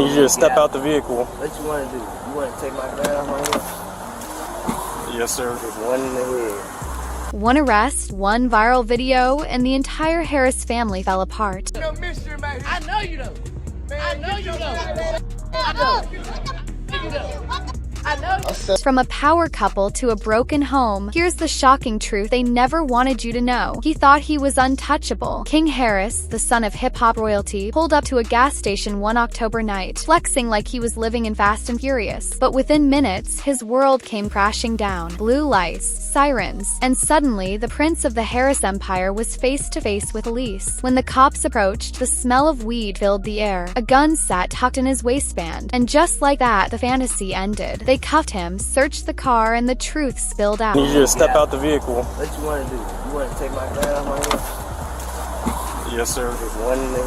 need you to step out the vehicle. What you want to do? You want to take my gun home? Yes, sir. Just one in the head. One arrest, one viral video, and the entire Harris family fell apart. No mystery, man. I know you know. I know you know. From a power couple to a broken home, here's the shocking truth they never wanted you to know. He thought he was untouchable. King Harris, the son of hip-hop royalty, pulled up to a gas station one October night, flexing like he was living in Fast and Furious. But within minutes, his world came crashing down. Blue lights, sirens, and suddenly, the prince of the Harris empire was face-to-face with police. When the cops approached, the smell of weed filled the air. A gun sat tucked in his waistband, and just like that, the fantasy ended. They cuffed him, searched the car, and the truth spilled out. I need you to step out the vehicle. What you want to do? You want to take my gun home? Yes, sir. Just one in the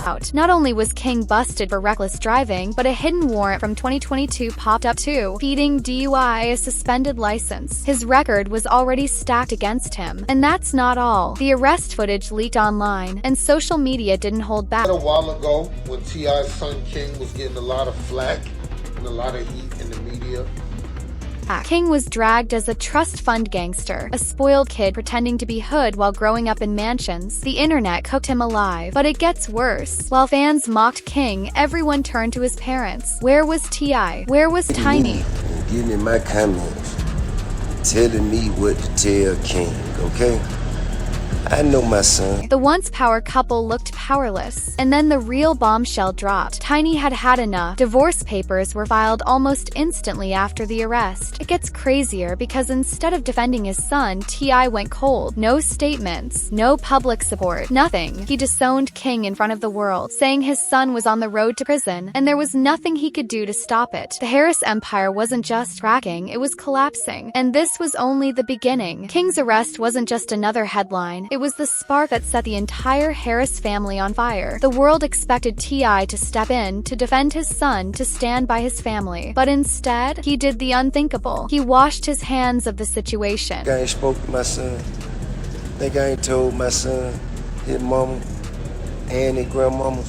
head. Not only was King busted for reckless driving, but a hidden warrant from 2022 popped up too, feeding DUI a suspended license. His record was already stacked against him. And that's not all. The arrest footage leaked online, and social media didn't hold back. A while ago, when T.I.'s son King was getting a lot of flack and a lot of heat in the media, King was dragged as a trust fund gangster, a spoiled kid pretending to be hood while growing up in mansions. The internet cooked him alive. But it gets worse. While fans mocked King, everyone turned to his parents. Where was T.I.? Where was Tiny? Give me my comments, telling me what to tell King, okay? I know my son. The once power couple looked powerless. And then the real bombshell dropped. Tiny had had enough. Divorce papers were filed almost instantly after the arrest. It gets crazier because instead of defending his son, T.I. went cold. No statements, no public support, nothing. He disowned King in front of the world, saying his son was on the road to prison, and there was nothing he could do to stop it. The Harris empire wasn't just cracking, it was collapsing. And this was only the beginning. King's arrest wasn't just another headline. It was the spark that set the entire Harris family on fire. The world expected T.I. to step in, to defend his son, to stand by his family. But instead, he did the unthinkable. He washed his hands of the situation. I ain't spoke to my son. Think I ain't told my son, his mama, and his grandmama,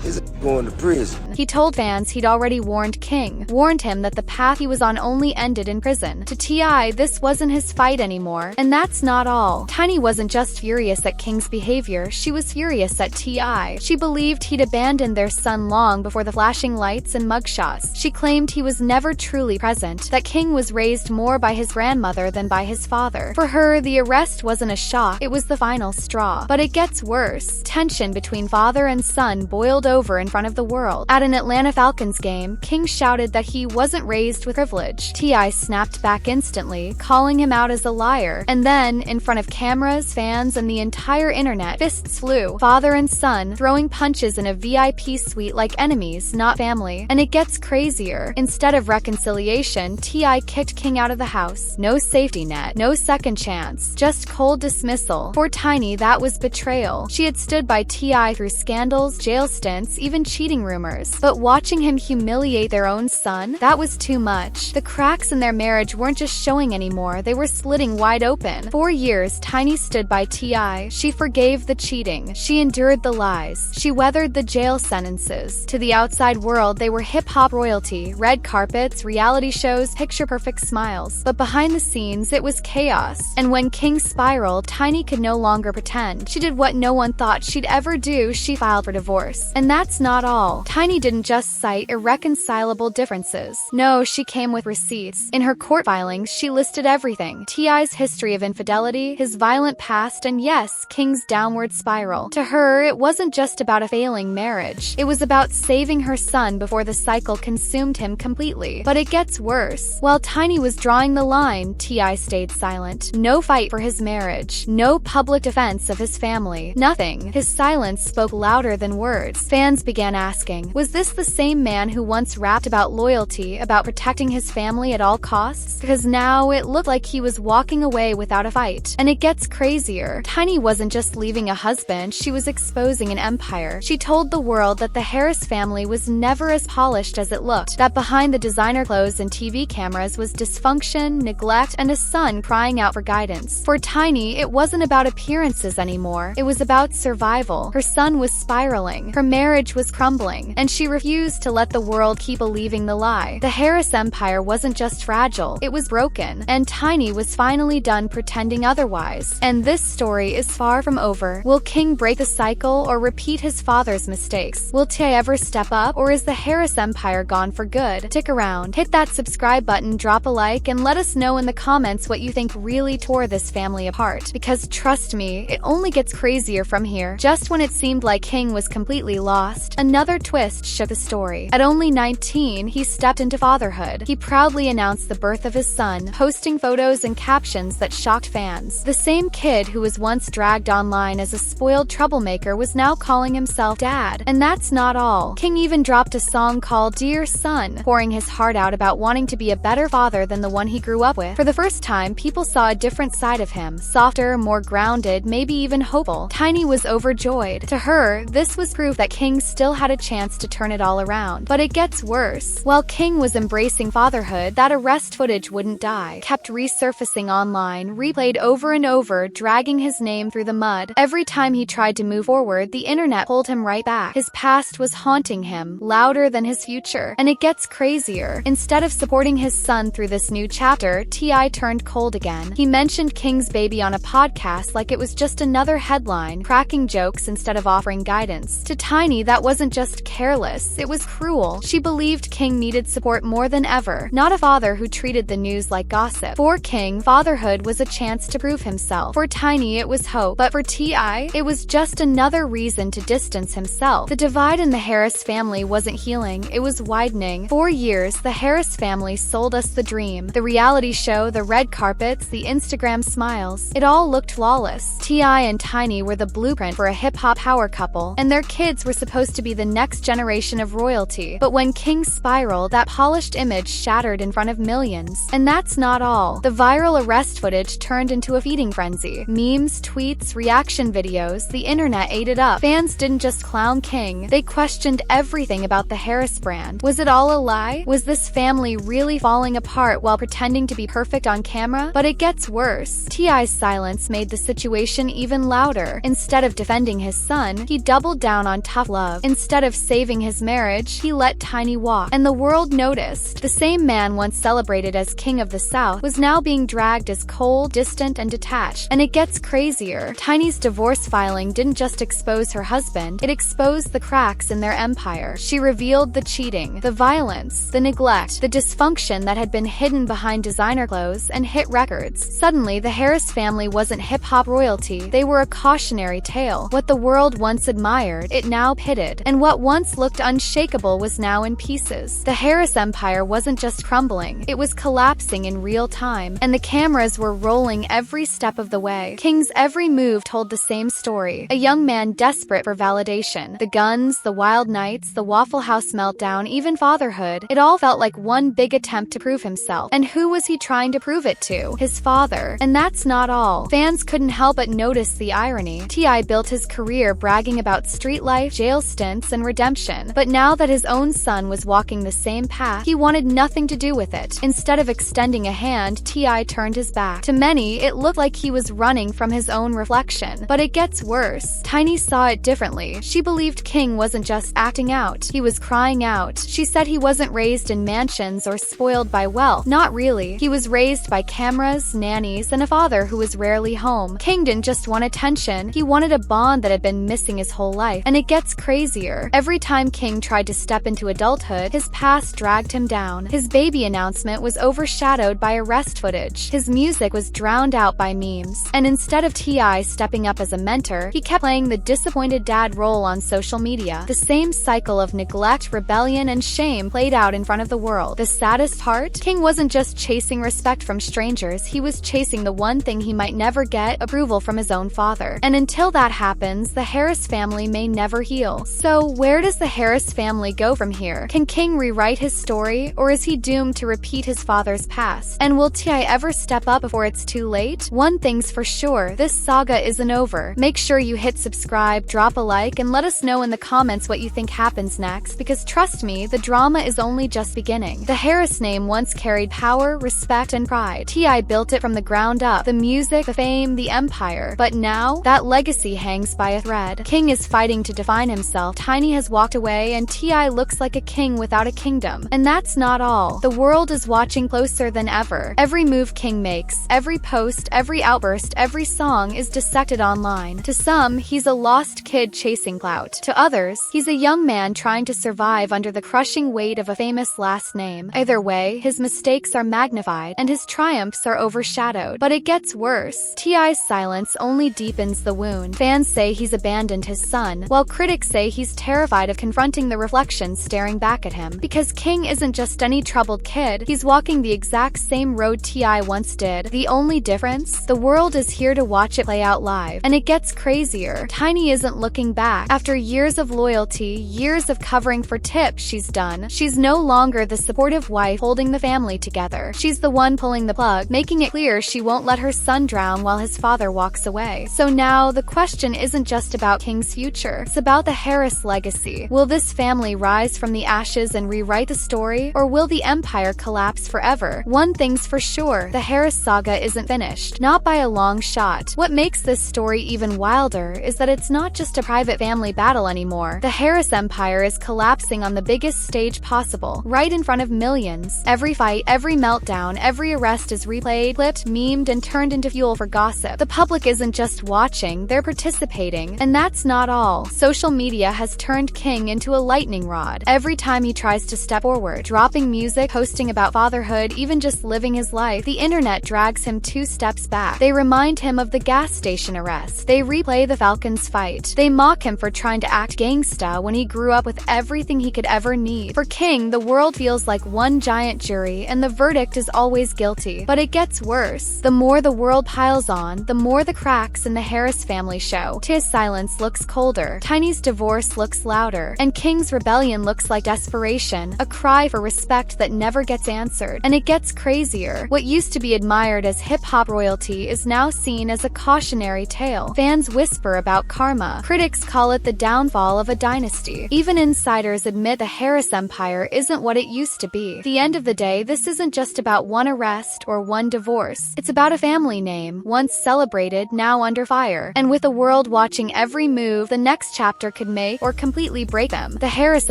his going to prison. He told fans he'd already warned King, warned him that the path he was on only ended in prison. To T.I., this wasn't his fight anymore. And that's not all. Tiny wasn't just furious at King's behavior, she was furious at T.I. She believed he'd abandoned their son long before the flashing lights and mugshots. She claimed he was never truly present, that King was raised more by his grandmother than by his father. For her, the arrest wasn't a shock, it was the final straw. But it gets worse. Tension between father and son boiled over in front of the world. At an Atlanta Falcons game, King shouted that he wasn't raised with privilege. T.I. snapped back instantly, calling him out as a liar. And then, in front of cameras, fans, and the entire internet, fists flew. Father and son throwing punches in a VIP suite like enemies, not family. And it gets crazier. Instead of reconciliation, T.I. kicked King out of the house. No safety net, no second chance, just cold dismissal. For Tiny, that was betrayal. She had stood by T.I. through scandals, jail stints, even cheating rumors. But watching him humiliate their own son, that was too much. The cracks in their marriage weren't just showing anymore, they were slitting wide open. 4 years, Tiny stood by T.I. She forgave the cheating. She endured the lies. She weathered the jail sentences. To the outside world, they were hip-hop royalty, red carpets, reality shows, picture-perfect smiles. But behind the scenes, it was chaos. And when King spiraled, Tiny could no longer pretend. She did what no one thought she'd ever do, she filed for divorce. And that's not all. Tiny didn't just cite irreconcilable differences. No, she came with receipts. In her court filings, she listed everything. T.I.'s history of infidelity, his violent past, and yes, King's downward spiral. To her, it wasn't just about a failing marriage. It was about saving her son before the cycle consumed him completely. But it gets worse. While Tiny was drawing the line, T.I. stayed silent. No fight for his marriage. No public defense of his family. Nothing. His silence spoke louder than words. Fans began asking, was this the same man who once rapped about loyalty, about protecting his family at all costs? Because now it looked like he was walking away without a fight. And it gets crazier. Tiny wasn't just leaving a husband, she was exposing an empire. She told the world that the Harris family was never as polished as it looked, that behind the designer clothes and TV cameras was dysfunction, neglect, and a son crying out for guidance. For Tiny, it wasn't about appearances anymore. It was about survival. Her son was spiraling. Her marriage marriage was crumbling, and she refused to let the world keep believing the lie. The Harris empire wasn't just fragile, it was broken, and Tiny was finally done pretending otherwise. And this story is far from over. Will King break the cycle or repeat his father's mistakes? Will T.I. ever step up, or is the Harris empire gone for good? Stick around, hit that subscribe button, drop a like, and let us know in the comments what you think really tore this family apart. Because trust me, it only gets crazier from here. Just when it seemed like King was completely lost, another twist shook the story. At only 19, he stepped into fatherhood. He proudly announced the birth of his son, posting photos and captions that shocked fans. The same kid who was once dragged online as a spoiled troublemaker was now calling himself dad. And that's not all. King even dropped a song called Dear Son, pouring his heart out about wanting to be a better father than the one he grew up with. For the first time, people saw a different side of him, softer, more grounded, maybe even hopeful. Tiny was overjoyed. To her, this was proof that King still had a chance to turn it all around. But it gets worse. While King was embracing fatherhood, that arrest footage wouldn't die. Kept resurfacing online, replayed over and over, dragging his name through the mud. Every time he tried to move forward, the internet pulled him right back. His past was haunting him, louder than his future. And it gets crazier. Instead of supporting his son through this new chapter, T.I. turned cold again. He mentioned King's baby on a podcast like it was just another headline, cracking jokes instead of offering guidance. To Tiny, that wasn't just careless, it was cruel. She believed King needed support more than ever, not a father who treated the news like gossip. For King, fatherhood was a chance to prove himself. For Tiny, it was hope. But for T.I., it was just another reason to distance himself. The divide in the Harris family wasn't healing, it was widening. For years, the Harris family sold us the dream. The reality show, the red carpets, the Instagram smiles. It all looked flawless. T.I. and Tiny were the blueprint for a hip-hop power couple, and their kids were supposed to be the next generation of royalty. But when King spiraled, that polished image shattered in front of millions. And that's not all. The viral arrest footage turned into a feeding frenzy. Memes, tweets, reaction videos, the internet ate it up. Fans didn't just clown King, they questioned everything about the Harris brand. Was it all a lie? Was this family really falling apart while pretending to be perfect on camera? But it gets worse. T.I.'s silence made the situation even louder. Instead of defending his son, he doubled down on tough love. Instead of saving his marriage, he let Tiny walk. And the world noticed. The same man once celebrated as King of the South was now being dragged as cold, distant, and detached. And it gets crazier. Tiny's divorce filing didn't just expose her husband, it exposed the cracks in their empire. She revealed the cheating, the violence, the neglect, the dysfunction that had been hidden behind designer clothes and hit records. Suddenly, the Harris family wasn't hip-hop royalty, they were a cautionary tale. What the world once admired, it now pitted. And what once looked unshakable was now in pieces. The Harris empire wasn't just crumbling, it was collapsing in real time. And the cameras were rolling every step of the way. King's every move told the same story. A young man desperate for validation. The guns, the wild nights, the Waffle House meltdown, even fatherhood. It all felt like one big attempt to prove himself. And who was he trying to prove it to? His father. And that's not all. Fans couldn't help but notice the irony. T.I. built his career bragging about street life, jail stints, and redemption. But now that his own son was walking the same path, he wanted nothing to do with it. Instead of extending a hand, T.I. turned his back. To many, it looked like he was running from his own reflection. But it gets worse. Tiny saw it differently. She believed King wasn't just acting out, he was crying out. She said he wasn't raised in mansions or spoiled by wealth. Not really. He was raised by cameras, nannies, and a father who was rarely home. King didn't just want attention, he wanted a bond that had been missing his whole life. And it gets crazier. Every time King tried to step into adulthood, his past dragged him down. His baby announcement was overshadowed by arrest footage. His music was drowned out by memes. And instead of T.I. stepping up as a mentor, he kept playing the disappointed dad role on social media. The same cycle of neglect, rebellion, and shame played out in front of the world. The saddest part? King wasn't just chasing respect from strangers, he was chasing the one thing he might never get, approval from his own father. And until that happens, the Harris family may never heal. So where does the Harris family go from here? Can King rewrite his story, or is he doomed to repeat his father's past? And will T.I. ever step up before it's too late? One thing's for sure, this saga isn't over. Make sure you hit subscribe, drop a like, and let us know in the comments what you think happens next, because trust me, the drama is only just beginning. The Harris name once carried power, respect, and pride. T.I. built it from the ground up, the music, the fame, the empire. But now, that legacy hangs by a thread. King is fighting to define himself himself, Tiny has walked away and T.I. looks like a king without a kingdom. And that's not all. The world is watching closer than ever. Every move King makes, every post, every outburst, every song is dissected online. To some, he's a lost kid chasing clout. To others, he's a young man trying to survive under the crushing weight of a famous last name. Either way, his mistakes are magnified and his triumphs are overshadowed. But it gets worse. T.I.'s silence only deepens the wound. Fans say he's abandoned his son, while critics say he's terrified of confronting the reflection staring back at him. Because King isn't just any troubled kid, he's walking the exact same road T.I. once did. The only difference? The world is here to watch it play out live. And it gets crazier. Tiny isn't looking back. After years of loyalty, years of covering for tips she's done, she's no longer the supportive wife holding the family together. She's the one pulling the plug, making it clear she won't let her son drown while his father walks away. So now, the question isn't just about King's future, it's about the Harris legacy. Will this family rise from the ashes and rewrite the story, or will the empire collapse forever? One thing's for sure, the Harris saga isn't finished. Not by a long shot. What makes this story even wilder is that it's not just a private family battle anymore. The Harris empire is collapsing on the biggest stage possible, right in front of millions. Every fight, every meltdown, every arrest is replayed, clipped, memed, and turned into fuel for gossip. The public isn't just watching, they're participating. And that's not all. Social media has turned King into a lightning rod. Every time he tries to step forward, dropping music, posting about fatherhood, even just living his life, the internet drags him 2 steps back. They remind him of the gas station arrest. They replay the Falcons fight. They mock him for trying to act gangsta when he grew up with everything he could ever need. For King, the world feels like one giant jury, and the verdict is always guilty. But it gets worse. The more the world piles on, the more the cracks in the Harris family show. His silence looks colder, Tiny's divorce looks louder, and King's rebellion looks like desperation, a cry for respect that never gets answered. And it gets crazier. What used to be admired as hip-hop royalty is now seen as a cautionary tale. Fans whisper about karma. Critics call it the downfall of a dynasty. Even insiders admit the Harris empire isn't what it used to be. At the end of the day, this isn't just about one arrest or one divorce. It's about a family name, once celebrated, now under fire. And with the world watching every move the next chapter could make or completely break them, the Harris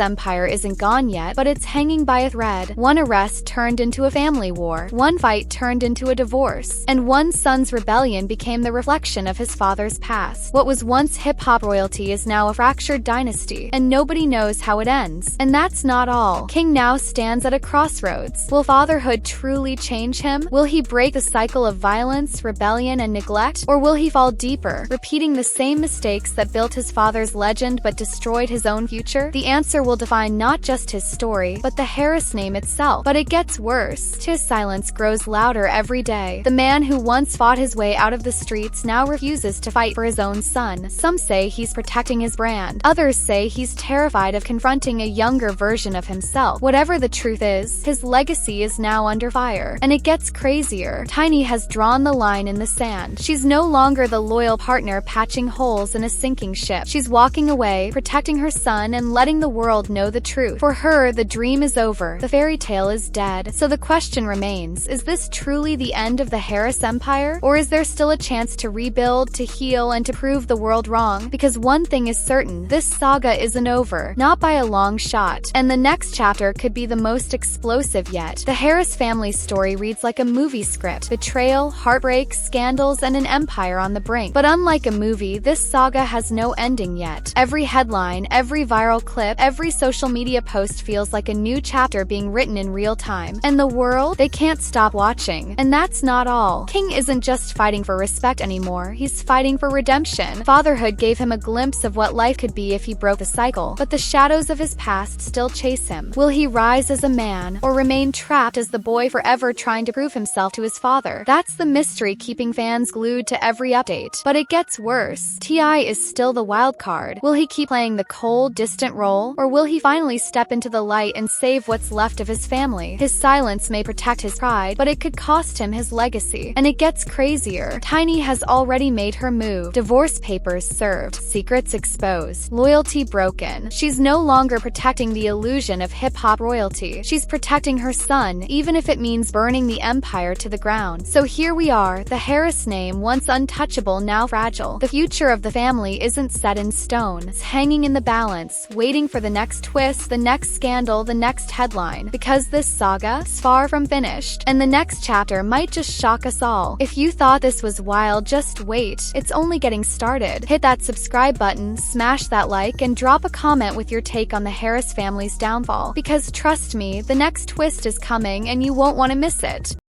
empire isn't gone yet, but it's hanging by a thread. One arrest turned into a family war. One fight turned into a divorce. And one son's rebellion became the reflection of his father's past. What was once hip-hop royalty is now a fractured dynasty, and nobody knows how it ends. And that's not all. King now stands at a crossroads. Will fatherhood truly change him? Will he break the cycle of violence, rebellion, and neglect? Or will he fall deeper, repeating the same mistakes that built his father's legend but destroyed his own future? The answer will define not just his story, but the Harris name itself. But it gets worse. His silence grows louder every day. The man who once fought his way out of the streets now refuses to fight for his own son. Some say he's protecting his brand. Others say he's terrified of confronting a younger version of himself. Whatever the truth is, his legacy is now under fire. And it gets crazier. Tiny has drawn the line in the sand. She's no longer the loyal partner patching holes in a sinking ship. She's walking away, protecting her son, and letting the world know the truth. For her, the dream is over. The fairy tale is dead. So the question remains, is this truly the end of the Harris empire? Or is there still a chance to rebuild, to heal, and to prove the world wrong? Because one thing is certain, this saga isn't over. Not by a long shot. And the next chapter could be the most explosive yet. The Harris family's story reads like a movie script. Betrayal, heartbreak, scandals, and an empire on the brink. But unlike a movie, this saga has no ending yet. Every headline, every viral clip, every social media post feels like a new chapter being written in real time. And the world? They can't stop watching. And that's not all. King isn't just fighting for respect anymore, he's fighting for redemption. Fatherhood gave him a glimpse of what life could be if he broke the cycle, but the shadows of his past still chase him. Will he rise as a man, or remain trapped as the boy forever trying to prove himself to his father? That's the mystery keeping fans glued to every update. But it gets worse. T.I. is still the wild card. Will he keep playing the cold, distant role, or will he finally step into the light and save what's left of his family? His silence may protect his pride, but it could cost him his legacy. And it gets crazier. Tiny has already made her move. Divorce papers served, secrets exposed, loyalty broken. She's no longer protecting the illusion of hip-hop royalty. She's protecting her son, even if it means burning the empire to the ground. So here we are, the Harris name, once untouchable, now fragile. The future of the family isn't set in stone. It's hanging in the balance, waiting for the next twist, the next scandal, the next headline. Because this saga is far from finished, and the next chapter might just shock us all. If you thought this was wild, just wait. It's only getting started. Hit that subscribe button, smash that like, and drop a comment with your take on the Harris family's downfall. Because trust me, the next twist is coming and you won't want to miss it.